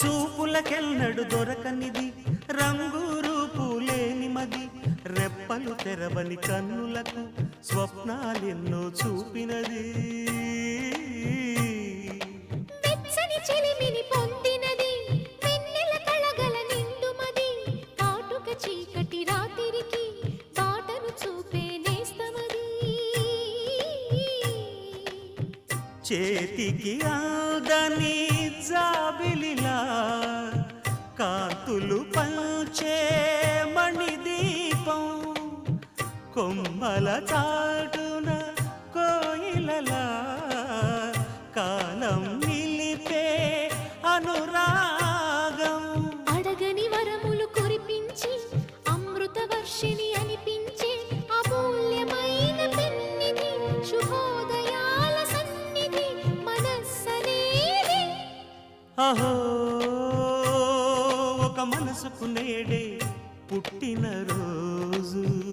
చూపులకెన్నడు దొరకనిది రంగు రూపు లేని మది రెప్పలు తెరవని కన్నులకు స్వప్నాలెన్నో చూపినది వెచ్చని చెలిమిని పొందినది వెన్నెల కళగల నిండుమది కాటుక చీకటి రాత్రికి బాటను చూపే నేస్తమది చేతికి ఆదని జాబిలిలా కాంతులు పంచే మణిదీపం కొమ్మల చాటున కోయిలలా కాలం నిలిపే అనురాగం అడగని వరములు కురిపించి అమృత వర్షిణి అనిపించే అమూల్యమైన పెన్నిధి శుభోదయాల సన్నిధి మనస్సనేది అహో ఒక మనసుకు నేడే పుట్టిన రోజు